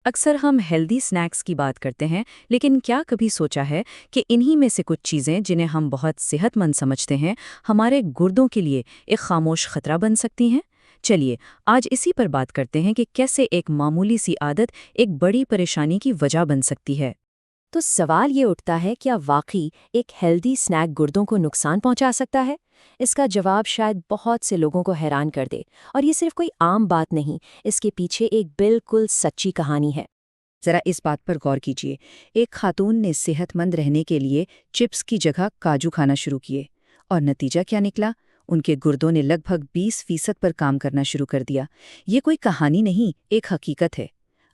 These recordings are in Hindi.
अक्सर हम हेल्दी स्नैक्स की बात करते हैं, लेकिन क्या कभी सोचा है कि इन्हीं में से कुछ चीज़ें जिन्हें हम बहुत सेहतमंद समझते हैं, हमारे गुर्दों के लिए एक खामोश खतरा बन सकती हैं? चलिए, आज इसी पर बात करते हैं कि कैसे एक मामूली सी आदत एक बड़ी परेशानी की वजह बन सकती है। तो सवाल ये उठता है, क्या वाकई एक हेल्दी स्नैक गुर्दों को नुकसान पहुंचा सकता है? इसका जवाब शायद बहुत से लोगों को हैरान कर दे। और ये सिर्फ कोई आम बात नहीं, इसके पीछे एक बिल्कुल सच्ची कहानी है। जरा इस बात पर गौर कीजिए। एक खातून ने सेहतमंद रहने के लिए चिप्स की जगह काजू खाना शुरू किए, और नतीजा क्या निकला? उनके गुर्दों ने लगभग 20% पर काम करना शुरू कर दिया। ये कोई कहानी नहीं, एक हकीकत है।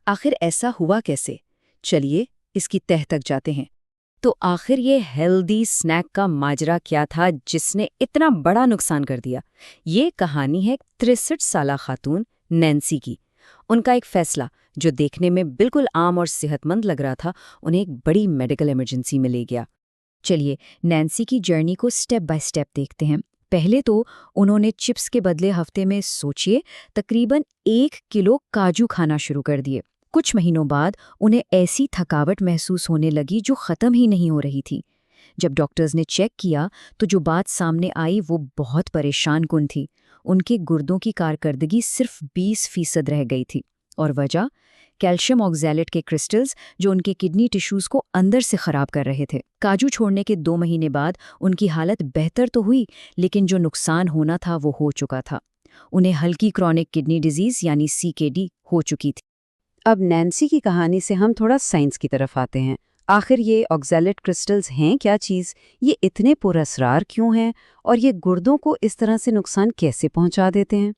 आखिर ऐसा हुआ कैसे? चलिए, इसकी तह तक जाते हैं। तो आखिर ये हेल्दी स्नैक का माजरा क्या था जिसने इतना बड़ा नुकसान कर दिया? ये कहानी है 63 साला खातून नैन्सी की। उनका एक फैसला, जो देखने में बिल्कुल आम और सेहतमंद लग रहा था, उन्हें एक बड़ी मेडिकल इमरजेंसी में ले गया। चलिए, नैन्सी की जर्नी को स्टेप बाय स्टेप देखते हैं। पहले तो उन्होंने चिप्स के बदले हफ्ते में, सोचिए, तकरीबन 1 किलो काजू खाना शुरू कर दिए। कुछ महीनों बाद उन्हें ऐसी थकावट महसूस होने लगी जो ख़त्म ही नहीं हो रही थी। जब डॉक्टर्स ने चेक किया तो जो बात सामने आई वो बहुत परेशान कुन थी। उनके गुर्दों की कारकर्दगी सिर्फ 20% रह गई थी। और वजह? कैल्शियम ऑक्सैलेट के क्रिस्टल्स, जो उनके किडनी टिश्यूज को अंदर से खराब कर रहे थे। काजू छोड़ने के 2 महीने बाद उनकी हालत बेहतर तो हुई, लेकिन जो नुकसान होना था वो हो चुका था। उन्हें हल्की क्रॉनिक किडनी डिजीज यानी CKD हो चुकी थी। अब नैन्सी की कहानी से हम थोड़ा साइंस की तरफ आते हैं। आखिर ये ऑक्सैलेट क्रिस्टल्स हैं क्या चीज़? ये इतने पुरअसरार क्यों हैं? और ये गुर्दों को इस तरह से नुकसान कैसे पहुंचा देते हैं?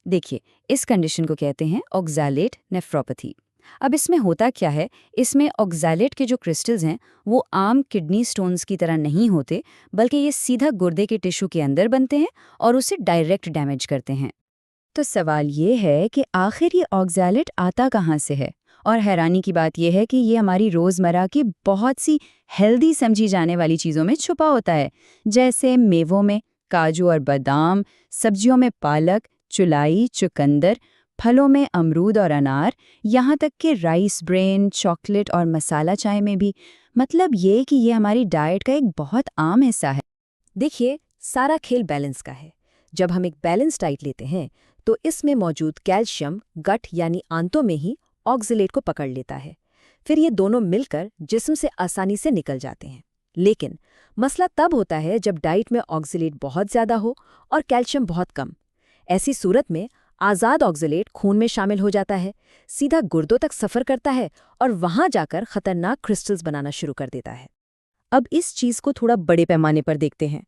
देखिए, इस कंडीशन को कहते हैं ऑक्सैलेट नेफ्रोपैथी। अब इसमें होता क्या है, इसमें ऑक्सैलेट के जो क्रिस्टल्स हैं वो आम किडनी स्टोन्स की तरह नहीं होते, बल्कि ये सीधा गुर्दे के टिश्यू के अंदर बनते हैं और उसे डायरेक्ट डैमेज करते हैं। तो सवाल ये है कि आखिर ये ऑक्सैलेट आता कहाँ से है? और हैरानी की बात यह है कि ये हमारी रोज़मर्रा की बहुत सी हेल्दी समझी जाने वाली चीज़ों में छुपा होता है, जैसे मेवों में काजू और बादाम, सब्जियों में पालक, चुलाई, चुकंदर, फलों में अमरूद और अनार, यहाँ तक कि राइस ब्रेन, चॉकलेट और मसाला चाय में भी। मतलब ये कि ये हमारी डाइट का एक बहुत आम हिस्सा है। देखिए, सारा खेल बैलेंस का है। जब हम एक बैलेंस डाइट लेते हैं तो इसमें मौजूद कैल्शियम गट यानी आंतों में ही ऑक्सलेट को पकड़ लेता है। फिर ये दोनों मिलकर जिस्म से आसानी से निकल जाते हैं। लेकिन मसला तब होता है जब डाइट में ऑक्सलेट बहुत ज़्यादा हो और कैल्शियम बहुत कम। ऐसी सूरत में आज़ाद ऑक्सलेट खून में शामिल हो जाता है, सीधा गुर्दों तक सफ़र करता है और वहाँ जाकर खतरनाक क्रिस्टल्स बनाना शुरू कर देता है। अब इस चीज़ को थोड़ा बड़े पैमाने पर देखते हैं।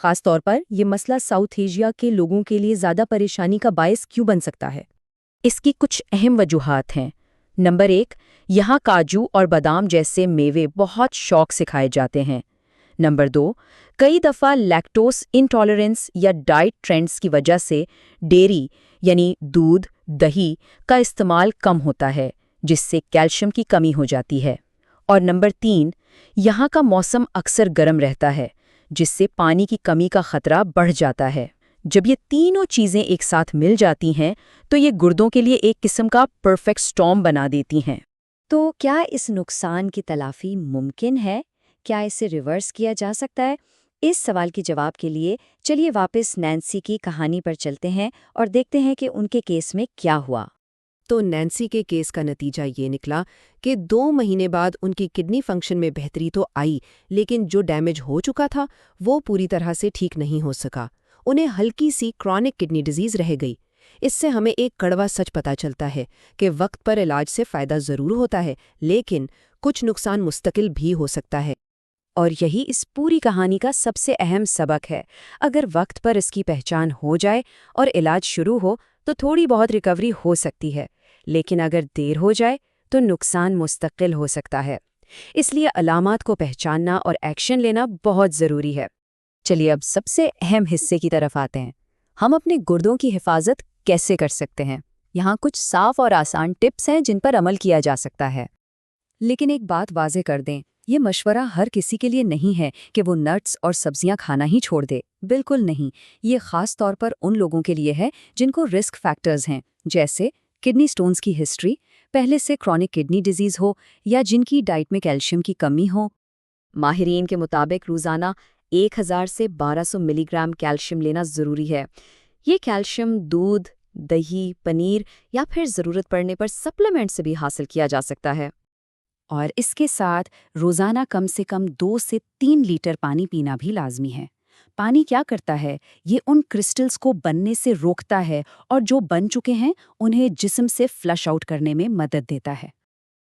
खास तौर पर यह मसला साउथ एशिया के लोगों के लिए ज़्यादा परेशानी का बायस क्यों बन सकता है? इसकी कुछ अहम वजूहात हैं। नंबर 1, यहाँ काजू और बादाम जैसे मेवे बहुत शौक से खाए जाते हैं। नंबर 2, कई दफ़ा लैक्टोस इंटॉलरेंस या डाइट ट्रेंड्स की वजह से डेयरी यानी दूध, दही का इस्तेमाल कम होता है, जिससे कैल्शियम की कमी हो जाती है। और नंबर 3, यहाँ का मौसम अक्सर गर्म रहता है, जिससे पानी की कमी का खतरा बढ़ जाता है। जब ये तीनों चीज़ें एक साथ मिल जाती हैं तो ये गुर्दों के लिए एक किस्म का परफेक्ट स्टॉर्म बना देती हैं। तो क्या इस नुकसान की तलाफी मुमकिन है? क्या इसे रिवर्स किया जा सकता है? इस सवाल के जवाब के लिए चलिए वापस नैन्सी की कहानी पर चलते हैं और देखते हैं कि उनके केस में क्या हुआ। तो नैन्सी के केस का नतीजा ये निकला कि 2 महीने बाद उनकी किडनी फंक्शन में बेहतरी तो आई, लेकिन जो डैमेज हो चुका था वो पूरी तरह से ठीक नहीं हो सका। उन्हें हल्की सी क्रॉनिक किडनी डिजीज रह गई। इससे हमें एक कड़वा सच पता चलता है कि वक्त पर इलाज से फ़ायदा ज़रूर होता है, लेकिन कुछ नुकसान मुस्तकिल भी हो सकता है। और यही इस पूरी कहानी का सबसे अहम सबक है। अगर वक्त पर इसकी पहचान हो जाए और इलाज शुरू हो तो थोड़ी बहुत रिकवरी हो सकती है, लेकिन अगर देर हो जाए तो नुकसान मुस्तकिल हो सकता है। इसलिए अलामात को पहचानना और एक्शन लेना बहुत ज़रूरी है। चलिए अब सबसे अहम हिस्से की तरफ आते हैं। हम अपने गुर्दों की हिफाजत कैसे कर सकते हैं? यहाँ कुछ साफ और आसान टिप्स हैं जिन पर अमल किया जा सकता है। लेकिन एक बात वाज़ेह कर दें, ये मशवरा हर किसी के लिए नहीं है कि वो नट्स और सब्जियां खाना ही छोड़ दे। बिल्कुल नहीं। ये खास तौर पर उन लोगों के लिए है जिनको रिस्क फैक्टर्स हैं, जैसे किडनी स्टोन्स की हिस्ट्री, पहले से क्रॉनिक किडनी डिजीज हो या जिनकी डाइट में कैल्शियम की कमी हो। माहिरीन के मुताबिक रोज़ाना 1000 से 1200 मिलीग्राम कैल्शियम लेना ज़रूरी है। ये कैल्शियम दूध, दही, पनीर या फिर ज़रूरत पड़ने पर सप्लीमेंट से भी हासिल किया जा सकता है। और इसके साथ रोज़ाना कम से कम 2 से 3 लीटर पानी पीना भी लाजमी है। पानी क्या करता है? ये उन क्रिस्टल्स को बनने से रोकता है और जो बन चुके हैं उन्हें जिस्म से फ्लश आउट करने में मदद देता है।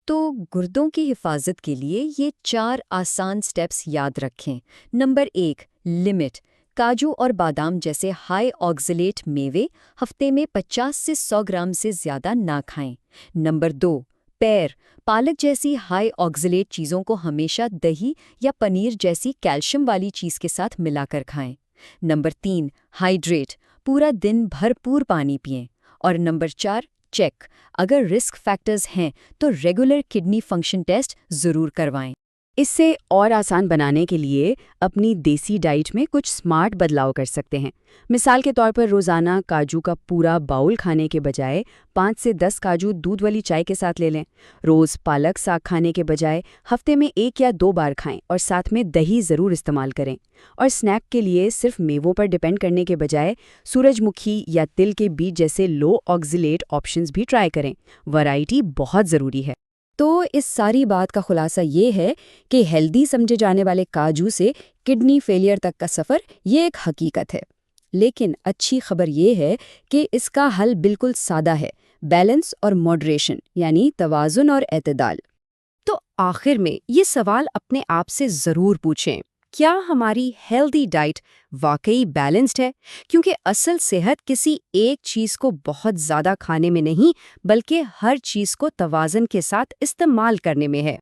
तो गुर्दों की हिफाजत के लिए ये 4 आसान स्टेप्स याद रखें। Number 1, limit. काजू और बादाम जैसे हाई ऑक्सलेट मेवे हफ्ते में 50 से 100 ग्राम से ज़्यादा ना खाएं। नंबर 2, पैर। पालक जैसी हाई ऑक्सलेट चीज़ों को हमेशा दही या पनीर जैसी कैल्शियम वाली चीज़ के साथ मिलाकर खाएं। Number 3, hydrate. पूरा दिन भरपूर पानी पिएं। और नंबर 4, चेक। अगर रिस्क फैक्टर्स हैं तो रेगुलर किडनी फंक्शन टेस्ट ज़रूर करवाएं। इससे और आसान बनाने के लिए अपनी देसी डाइट में कुछ स्मार्ट बदलाव कर सकते हैं। मिसाल के तौर पर रोज़ाना काजू का पूरा बाउल खाने के बजाय 5 से 10 काजू दूध वाली चाय के साथ ले लें। रोज़ पालक साग खाने के बजाय हफ्ते में 1 या 2 बार खाएं और साथ में दही ज़रूर इस्तेमाल करें। और स्नैक के लिए सिर्फ मेवों पर डिपेंड करने के बजाय सूरजमुखी या तिल के बीज जैसे लो ऑक्सलेट ऑप्शंस भी ट्राई करें। वैरायटी बहुत ज़रूरी है। तो इस सारी बात का खुलासा ये है कि हेल्दी समझे जाने वाले काजू से किडनी फेलियर तक का सफ़र ये एक हकीकत है। लेकिन अच्छी खबर ये है कि इसका हल बिल्कुल सादा है, बैलेंस और मॉडरेशन, यानी तवाज़ुन और एतदाल। तो आखिर में ये सवाल अपने आप से ज़रूर पूछें, क्या हमारी हेल्दी डाइट वाकई बैलेंस्ड है? क्योंकि असल सेहत किसी एक चीज़ को बहुत ज़्यादा खाने में नहीं, बल्कि हर चीज़ को तवाज़न के साथ इस्तेमाल करने में है।